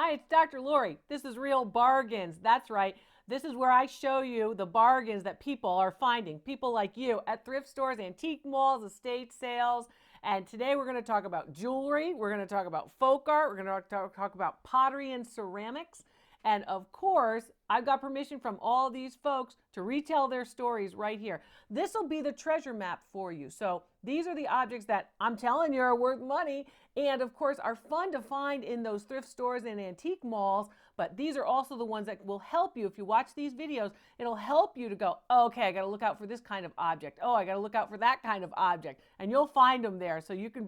Hi, it's Dr. Lori. This is Real Bargains. That's right. This is where I show you the bargains that people are finding. People like you at thrift stores, antique malls, estate sales. And today we're going to talk about jewelry. We're going to talk about folk art. We're going to talk about pottery and ceramics. And of course, I've got permission from all these folks to retell their stories right here. This will be the treasure map for you. So these are the objects that I'm telling you are worth money and of course are fun to find in those thrift stores and antique malls. But these are also the ones that will help you. If you watch these videos, it'll help you to go, oh, okay, I got to look out for this kind of object. Oh, I got to look out for that kind of object. And you'll find them there. So you can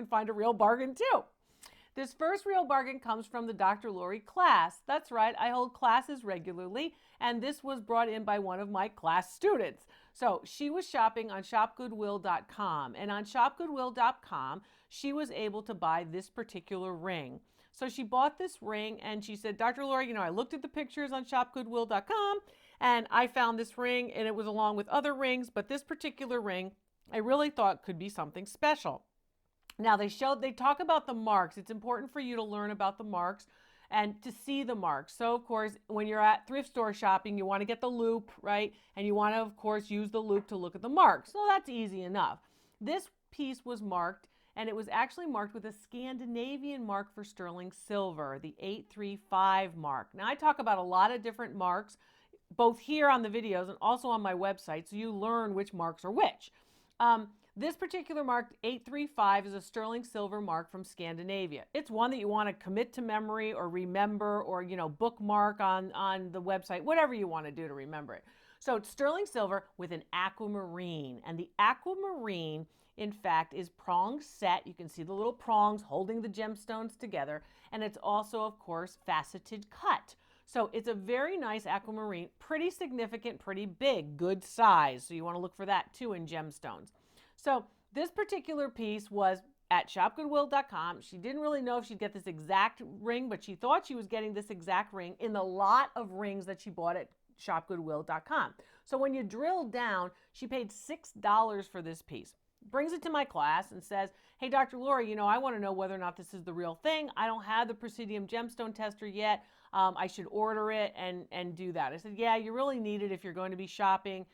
find a real bargain too. This first real bargain comes from the Dr. Lori class. That's right, I hold classes regularly, and this was brought in by one of my class students. So she was shopping on shopgoodwill.com, and on shopgoodwill.com, she was able to buy this particular ring. So she bought this ring, and she said, Dr. Lori, I looked at the pictures on shopgoodwill.com, and I found this ring, and it was along with other rings, but this particular ring, I really thought could be something special. Now they talk about the marks. It's important for you to learn about the marks and to see the marks. So of course, when you're at thrift store shopping, you want to get the loop, right? And you want to, of course, use the loop to look at the marks. So that's easy enough. This piece was marked, and it was actually marked with a Scandinavian mark for sterling silver, the 835 mark. Now I talk about a lot of different marks, both here on the videos and also on my website, so you learn which marks are which. This particular mark, 835, is a sterling silver mark from Scandinavia. It's one that you want to commit to memory or remember or, bookmark on the website, whatever you want to do to remember it. So it's sterling silver with an aquamarine. And the aquamarine, in fact, is prong set. You can see the little prongs holding the gemstones together. And it's also, of course, faceted cut. So it's a very nice aquamarine, pretty significant, pretty big, good size. So you want to look for that too in gemstones. So this particular piece was at shopgoodwill.com. She didn't really know if she'd get this exact ring, but she thought she was getting this exact ring in the lot of rings that she bought at shopgoodwill.com. So when you drill down, she paid $6 for this piece. Brings it to my class and says, hey, Dr. Lori, I want to know whether or not this is the real thing. I don't have the Presidium gemstone tester yet. I should order it and do that. I said, yeah, you really need it if you're going to be shopping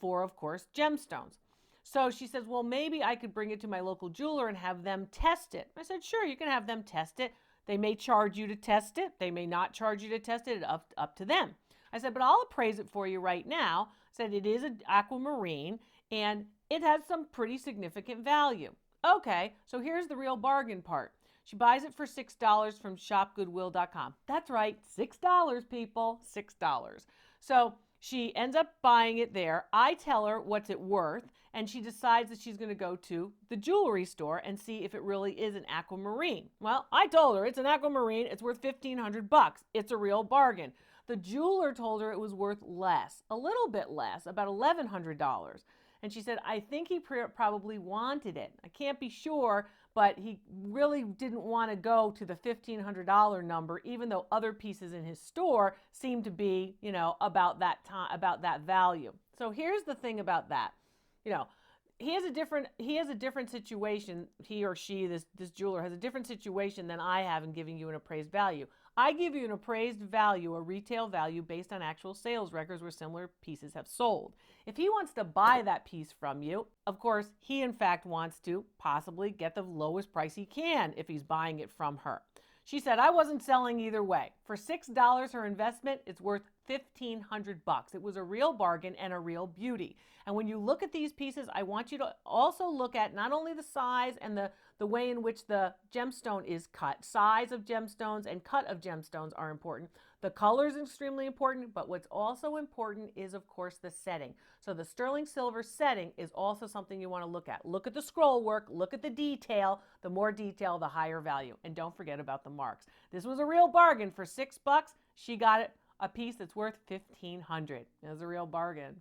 for, of course, gemstones. So she says, well, maybe I could bring it to my local jeweler and have them test it. I said, sure, you can have them test it. They may charge you to test it. They may not charge you to test it. Up to them. I said, but I'll appraise it for you right now. I said, it is an aquamarine and it has some pretty significant value. Okay, so here's the real bargain part. She buys it for $6 from shopgoodwill.com. That's right, $6, people, $6. So she ends up buying it there. I tell her what's it worth, and she decides that she's going to go to the jewelry store and see if it really is an aquamarine. Well, I told her it's an aquamarine. It's worth $1,500. It's a real bargain. The jeweler told her it was worth less, a little bit less, about $1,100. And she said, I think he probably wanted it. I can't be sure, but he really didn't want to go to the $1,500 number, even though other pieces in his store seemed to be, about that time, about that value. So here's the thing about that. He has a different situation. He or she, this jeweler, has a different situation than I have in giving you an appraised value. I give you an appraised value, a retail value based on actual sales records where similar pieces have sold. If he wants to buy that piece from you, of course, he in fact wants to possibly get the lowest price he can if he's buying it from her. She said, I wasn't selling either way. For $6, her investment, it's worth $1,500. It was a real bargain and a real beauty. And when you look at these pieces, I want you to also look at not only the size and the way in which the gemstone is cut. Size of gemstones and cut of gemstones are important. The color is extremely important, but what's also important is, of course, the setting. So the sterling silver setting is also something you want to look at. Look at the scroll work, look at the detail. The more detail, the higher value. And don't forget about the marks. This was a real bargain. For $6, she got it a piece that's worth $1,500. It was a real bargain.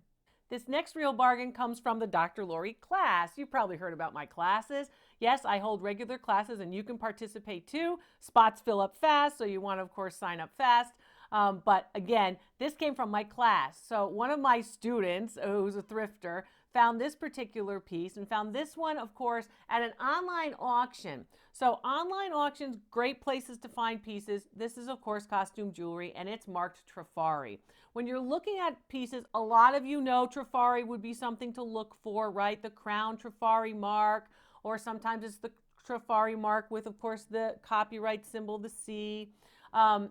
This next real bargain comes from the Dr. Lori class. You've probably heard about my classes. Yes, I hold regular classes and you can participate too. Spots fill up fast, so you want to, of course, sign up fast. But again, this came from my class. So one of my students, who's a thrifter, found this particular piece and found this one, of course, at an online auction. So online auctions, great places to find pieces. This is, of course, costume jewelry, and it's marked Trifari. When you're looking at pieces, a lot of you know Trifari would be something to look for, right? The crown Trifari mark, or sometimes it's the Trifari mark with, of course, the copyright symbol, the C,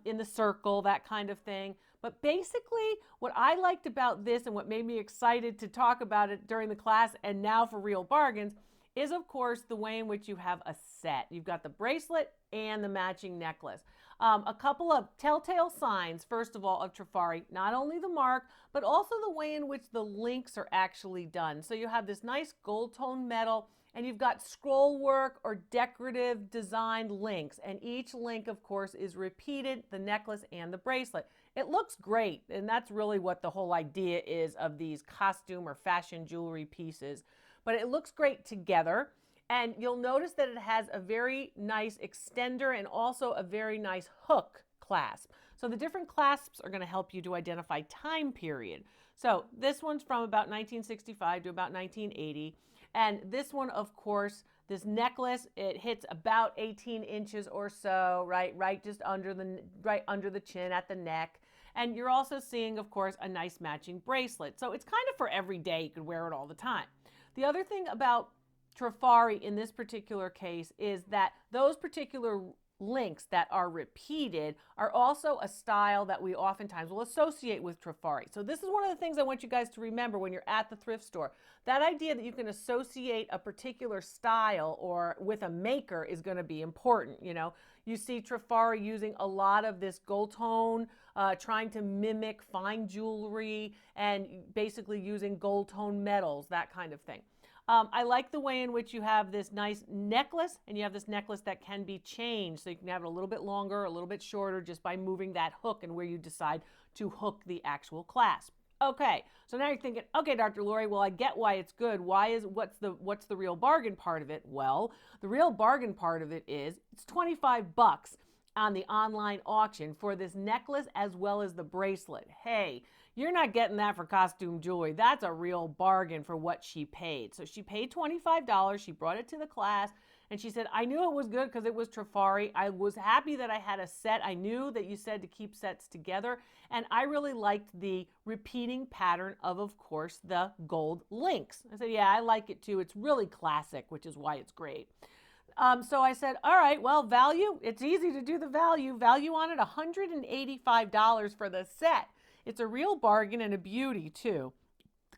in the circle, that kind of thing. But basically, what I liked about this and what made me excited to talk about it during the class and now for Real Bargains is, of course, the way in which you have a set. You've got the bracelet and the matching necklace. A couple of telltale signs, first of all, of Trifari, not only the mark, but also the way in which the links are actually done. So you have this nice gold tone metal, and you've got scroll work or decorative designed links. And each link, of course, is repeated, the necklace and the bracelet. It looks great, and that's really what the whole idea is of these costume or fashion jewelry pieces. But it looks great together. And you'll notice that it has a very nice extender and also a very nice hook clasp. So the different clasps are going to help you to identify time period. So this one's from about 1965 to about 1980. And this one, of course, this necklace, it hits about 18 inches or so, right just under the chin at the neck. And you're also seeing, of course, a nice matching bracelet. So it's kind of for every day. You could wear it all the time. The other thing about Trifari in this particular case is that those particular links that are repeated are also a style that we oftentimes will associate with Trifari. So this is one of the things I want you guys to remember when you're at the thrift store. That idea that you can associate a particular style or with a maker is going to be important. You know, you see Trifari using a lot of this gold tone, trying to mimic fine jewelry and basically using gold tone metals, that kind of thing. I like the way in which you have this nice necklace, and you have this necklace that can be changed. So you can have it a little bit longer, a little bit shorter, just by moving that hook and where you decide to hook the actual clasp. Okay, so now you're thinking, okay, Dr. Lori, well, I get why it's good. What's the real bargain part of it? Well, the real bargain part of it is it's 25 bucks on the online auction for this necklace as well as the bracelet. Hey, you're not getting that for costume jewelry. That's a real bargain for what she paid. So she paid $25. She brought it to the class, and she said, I knew it was good because it was Trifari. I was happy that I had a set. I knew that you said to keep sets together, and I really liked the repeating pattern of course, the gold links. I said, yeah, I like it too. It's really classic, which is why it's great. So I said, all right, well, value, it's easy to do the value. Value on it, $185 for the set. It's a real bargain and a beauty, too.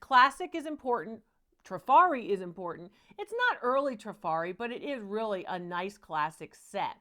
Classic is important. Trifari is important. It's not early Trifari, but it is really a nice classic set.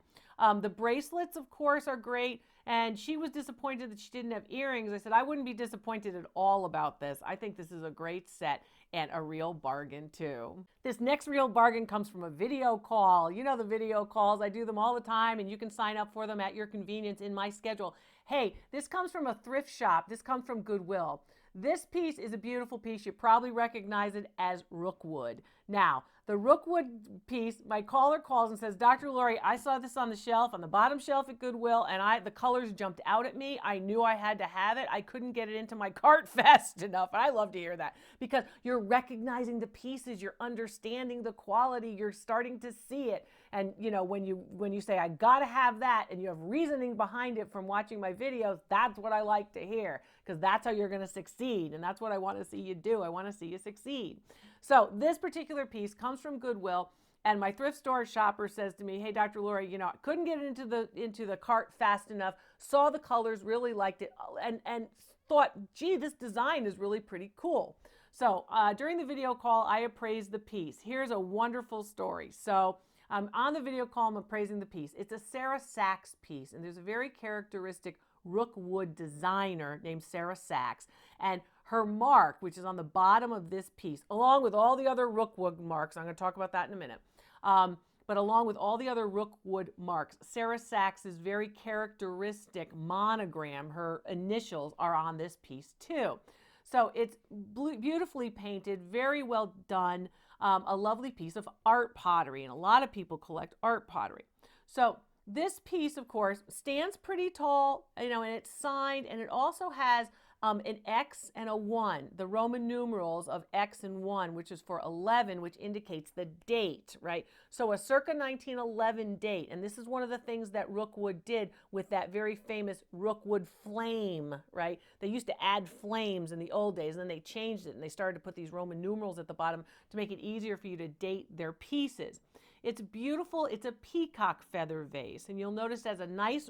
The bracelets, of course, are great. And she was disappointed that she didn't have earrings. I said, I wouldn't be disappointed at all about this. I think this is a great set and a real bargain too. This next real bargain comes from a video call. You know the video calls. I do them all the time, and you can sign up for them at your convenience in my schedule. Hey, this comes from a thrift shop. This comes from Goodwill. This piece is a beautiful piece. You probably recognize it as Rookwood. Now, the Rookwood piece, my caller calls and says, Dr. Lori, I saw this on the shelf, on the bottom shelf at Goodwill, and the colors jumped out at me. I knew I had to have it. I couldn't get it into my cart fast enough. And I love to hear that because you're recognizing the pieces, you're understanding the quality, you're starting to see it. And you know, when you say, I gotta have that, and you have reasoning behind it from watching my videos, that's what I like to hear, because that's how you're gonna succeed. And that's what I wanna see you do. I wanna see you succeed. So this particular piece comes from Goodwill, and my thrift store shopper says to me, hey, Dr. Lori, you know, I couldn't get it into the cart fast enough, saw the colors, really liked it, and thought, gee, this design is really pretty cool. So during the video call, I appraised the piece. Here's a wonderful story. So on the video call, I'm appraising the piece. It's a Sarah Sachs piece, and there's a very characteristic Rookwood designer named Sarah Sachs, and her mark, which is on the bottom of this piece, along with all the other Rookwood marks, I'm going to talk about that in a minute, but along with all the other Rookwood marks, Sarah Sachs's very characteristic monogram, her initials, are on this piece too. So it's beautifully painted, very well done, a lovely piece of art pottery, and a lot of people collect art pottery. So this piece, of course, stands pretty tall, you know, and it's signed, and it also has an X and a 1, the Roman numerals of X and 1, which is for 11, which indicates the date, right? So a circa 1911 date. And this is one of the things that Rookwood did with that very famous Rookwood flame, right? They used to add flames in the old days, and then they changed it, and they started to put these Roman numerals at the bottom to make it easier for you to date their pieces. It's beautiful. It's a peacock feather vase, and you'll notice it has a nice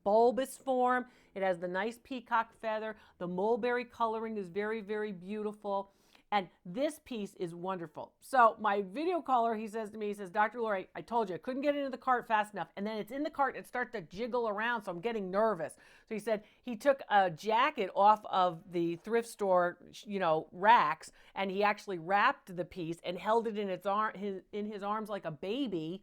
bulbous form. It has the nice peacock feather. The mulberry coloring is very, very beautiful. And this piece is wonderful. So my video caller, he says to me, he says, Dr. Lori, I told you I couldn't get into the cart fast enough. And then it's in the cart and it starts to jiggle around, so I'm getting nervous. So he said he took a jacket off of the thrift store, racks, and he actually wrapped the piece and held it in his arms like a baby.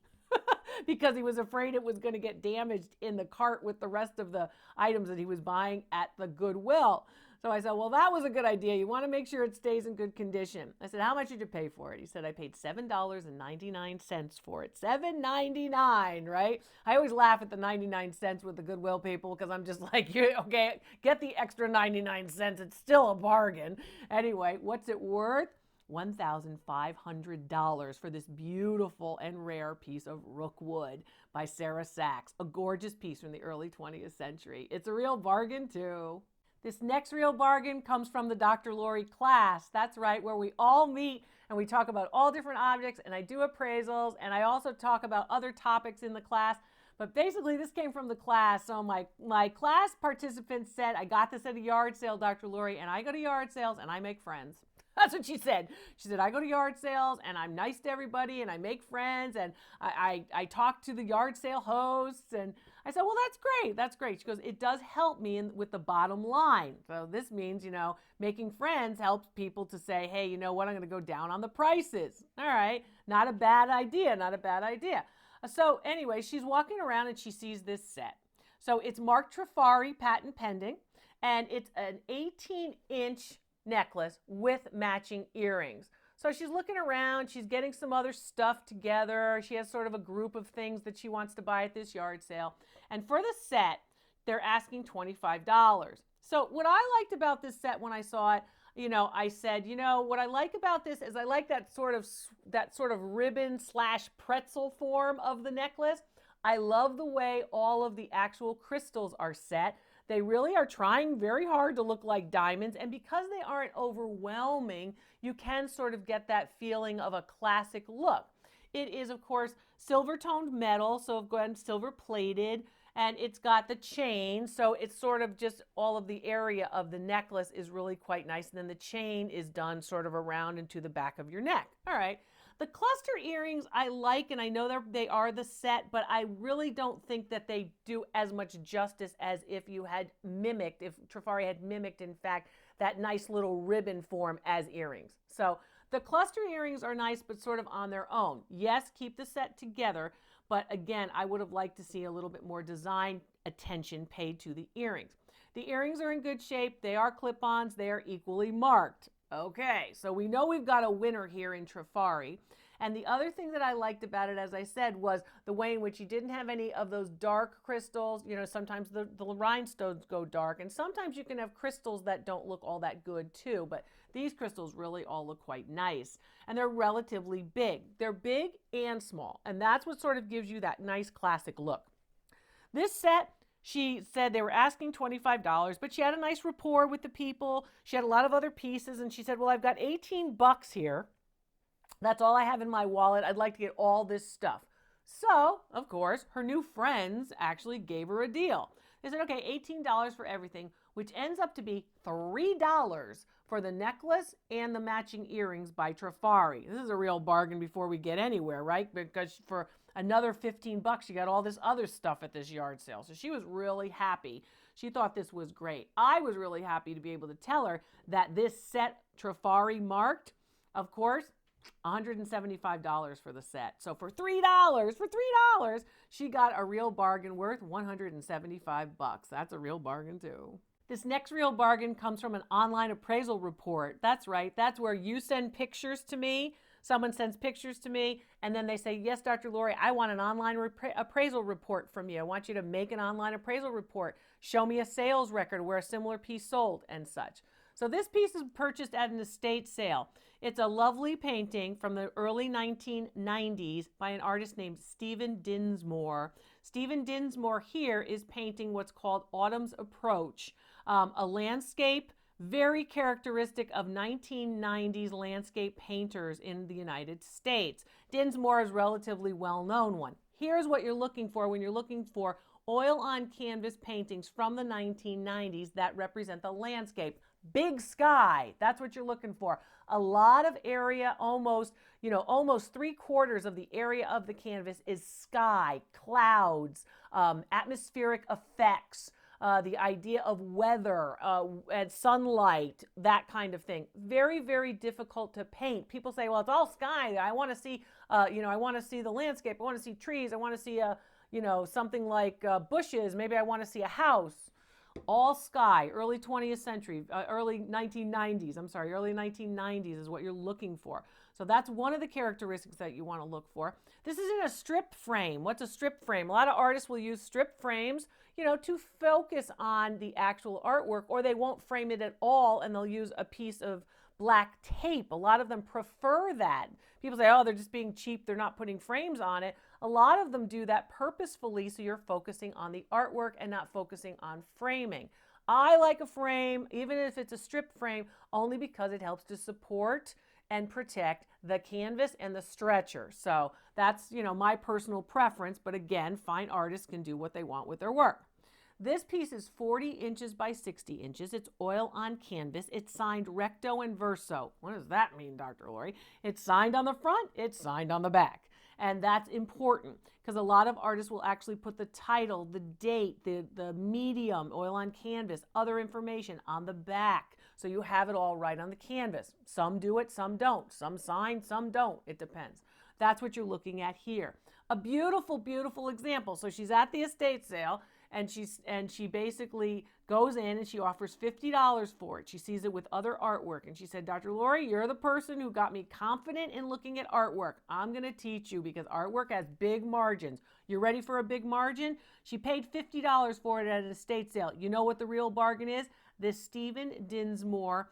Because he was afraid it was going to get damaged in the cart with the rest of the items that he was buying at the Goodwill. So I said, well, that was a good idea. You want to make sure it stays in good condition. I said, how much did you pay for it? He said, I paid $7.99 for it. $7.99, right? I always laugh at the 99 cents with the Goodwill people because I'm just like, okay, get the extra 99 cents. It's still a bargain. Anyway, what's it worth? $1,500 for this beautiful and rare piece of Rookwood by Sarah Sachs. A gorgeous piece from the early 20th century. It's a real bargain too. This next real bargain comes from the Dr. Lori class. That's right, where we all meet and we talk about all different objects, and I do appraisals, and I also talk about other topics in the class. But basically, this came from the class. So my class participants said, I got this at a yard sale, Dr. Lori, and I go to yard sales and I make friends. That's what she said. She said, I go to yard sales and I'm nice to everybody and I make friends and I talk to the yard sale hosts. And I said, well, that's great. That's great. She goes, it does help me with the bottom line. So this means, making friends helps people to say, hey, you know what? I'm going to go down on the prices. All right. Not a bad idea. Not a bad idea. So anyway, she's walking around and she sees this set. So it's marked Trifari, patent pending, and it's an 18-inch necklace with matching earrings. So she's looking around, she's getting some other stuff together. She has sort of a group of things that she wants to buy at this yard sale. And for the set, they're asking $25. So what I liked about this set when I saw it, I said, what I like about this is I like that sort of ribbon / pretzel form of the necklace. I love the way all of the actual crystals are set. They really are trying very hard to look like diamonds, and because they aren't overwhelming, you can sort of get that feeling of a classic look. It is, of course, silver-toned metal, so again, silver-plated, and it's got the chain, so it's sort of just all of the area of the necklace is really quite nice, and then the chain is done sort of around into the back of your neck. All right. The cluster earrings I like, and I know they are the set, but I really don't think that they do as much justice as if Trifari had mimicked, in fact, that nice little ribbon form as earrings. So the cluster earrings are nice, but sort of on their own. Yes, keep the set together, but again, I would have liked to see a little bit more design attention paid to the earrings. The earrings are in good shape. They are clip-ons. They are equally marked. Okay, so we know we've got a winner here in Trifari. And the other thing that I liked about it, as I said, was the way in which you didn't have any of those dark crystals. Sometimes the rhinestones go dark, and sometimes you can have crystals that don't look all that good too, but these crystals really all look quite nice. And they're relatively big. They're big and small, and that's what sort of gives you that nice classic look. This set, she said they were asking $25, but she had a nice rapport with the people. She had a lot of other pieces, and she said, well, I've got $18 here. That's all I have in my wallet. I'd like to get all this stuff. So, of course, her new friends actually gave her a deal. They said, okay, $18 for everything, which ends up to be $3 for the necklace and the matching earrings by Trifari. This is a real bargain before we get anywhere, right? Because for another $15, you got all this other stuff at this yard sale. So she was really happy. She thought this was great. I was really happy to be able to tell her that this set Trifari marked, of course, $175 for the set. So for $3, she got a real bargain worth $175. That's a real bargain too. This next real bargain comes from an online appraisal report. That's right. That's where you send pictures to me. someone sends pictures to me, and then they say, yes, Dr. Lori, I want an online appraisal report from you. I want you to make an online appraisal report. Show me a sales record where a similar piece sold and such. So this piece is purchased at an estate sale. It's a lovely painting from the early 1990s by an artist named Stephen Dinsmore. Stephen Dinsmore here is painting what's called Autumn's Approach, a landscape very characteristic of 1990s landscape painters in the United States. Dinsmore is a relatively well-known one. Here's what you're looking for when you're looking for oil on canvas paintings from the 1990s that represent the landscape. Big sky, that's what you're looking for. A lot of area, almost 3/4 of the area of the canvas is sky, clouds, atmospheric effects, the idea of weather and sunlight, that kind of thing. Very, very difficult to paint. People say, well, it's all sky. I want to see, I want to see the landscape. I want to see trees. I want to see, something like bushes. Maybe I want to see a house. All sky, early 20th century, early 1990s is what you're looking for. So that's one of the characteristics that you want to look for. This is in a strip frame. What's a strip frame? A lot of artists will use strip frames, to focus on the actual artwork, or they won't frame it at all and they'll use a piece of black tape. A lot of them prefer that. People say, oh, they're just being cheap. They're not putting frames on it. A lot of them do that purposefully, so you're focusing on the artwork and not focusing on framing. I like a frame, even if it's a strip frame, only because it helps to support and protect the canvas and the stretcher. So that's, my personal preference, but again, fine artists can do what they want with their work. This piece is 40 inches by 60 inches. It's oil on canvas. It's signed recto and verso. What does that mean, Dr. Lori? It's signed on the front, it's signed on the back. And that's important because a lot of artists will actually put the title, the date, the medium, oil on canvas, other information on the back. So you have it all right on the canvas. Some do it, some don't. Some sign, some don't. It depends. That's what you're looking at here. A beautiful, beautiful example. So she's at the estate sale, and she basically goes in and she offers $50 for it. She sees it with other artwork, and she said, Dr. Lori, you're the person who got me confident in looking at artwork. I'm going to teach you because artwork has big margins. You're ready for a big margin? She paid $50 for it at an estate sale. You know what the real bargain is? This Stephen Dinsmore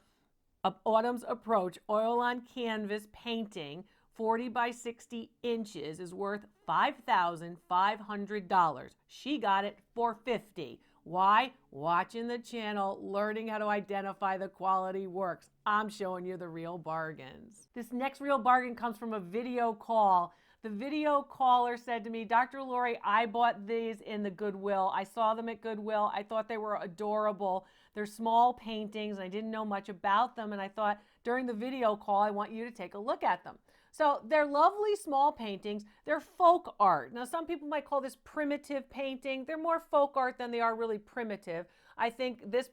Autumn's Approach oil on canvas painting, 40 by 60 inches, is worth $5,500. She got it for $50. Why? Watching the channel, learning how to identify the quality works. I'm showing you the real bargains. This next real bargain comes from a video call. The video caller said to me, Dr. Lori, I bought these in the Goodwill. I saw them at Goodwill. I thought they were adorable. They're small paintings. I didn't know much about them, and I thought during the video call, I want you to take a look at them. So they're lovely small paintings. They're folk art. Now, some people might call this primitive painting. They're more folk art than they are really primitive. I think these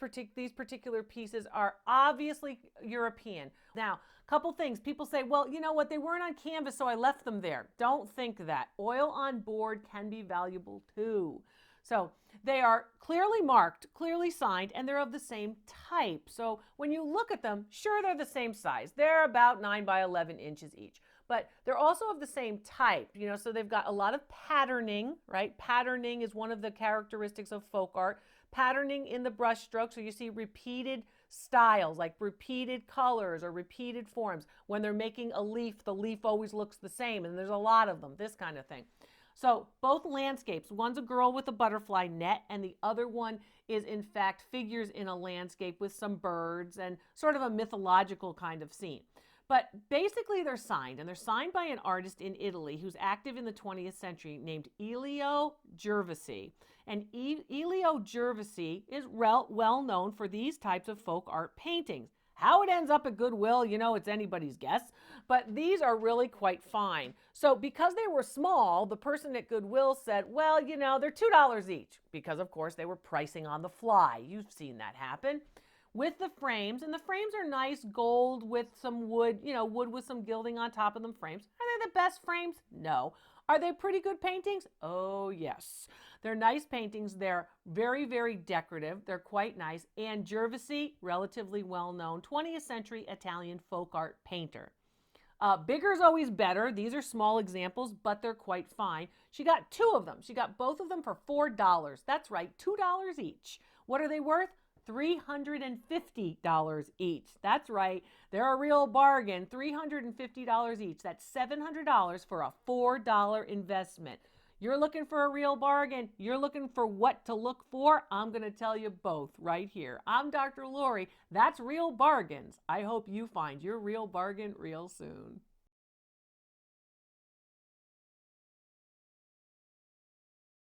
particular pieces are obviously European. Now, a couple things. People say, well, you know what? They weren't on canvas, so I left them there. Don't think that. Oil on board can be valuable too. So they are clearly marked, clearly signed, and they're of the same type. So when you look at them, sure, they're the same size. They're about 9 by 11 inches each. But they're also of the same type, so they've got a lot of patterning, right? Patterning is one of the characteristics of folk art. Patterning in the brush stroke, so you see repeated styles, like repeated colors or repeated forms. When they're making a leaf, the leaf always looks the same, and there's a lot of them, this kind of thing. So both landscapes, one's a girl with a butterfly net, and the other one is in fact figures in a landscape with some birds and sort of a mythological kind of scene. But basically they're signed, and they're signed by an artist in Italy who's active in the 20th century named Elio Gervasi. And Elio Gervasi is well known for these types of folk art paintings. How it ends up at Goodwill, it's anybody's guess, but these are really quite fine. So because they were small, the person at Goodwill said, well, they're $2 each, because of course they were pricing on the fly. You've seen that happen. With the frames, and the frames are nice gold with some wood, wood with some gilding on top of them frames. Are they the best frames? No. Are they pretty good paintings? Oh, yes. They're nice paintings. They're very, very decorative. They're quite nice. And Gervasi, relatively well-known 20th century Italian folk art painter. Bigger is always better. These are small examples, but they're quite fine. She got 2 of them. She got both of them for $4. That's right, $2 each. What are they worth? $350 each. That's right. They're a real bargain. $350 each. That's $700 for a $4 investment. You're looking for a real bargain. You're looking for what to look for. I'm going to tell you both right here. I'm Dr. Lori. That's Real Bargains. I hope you find your real bargain real soon.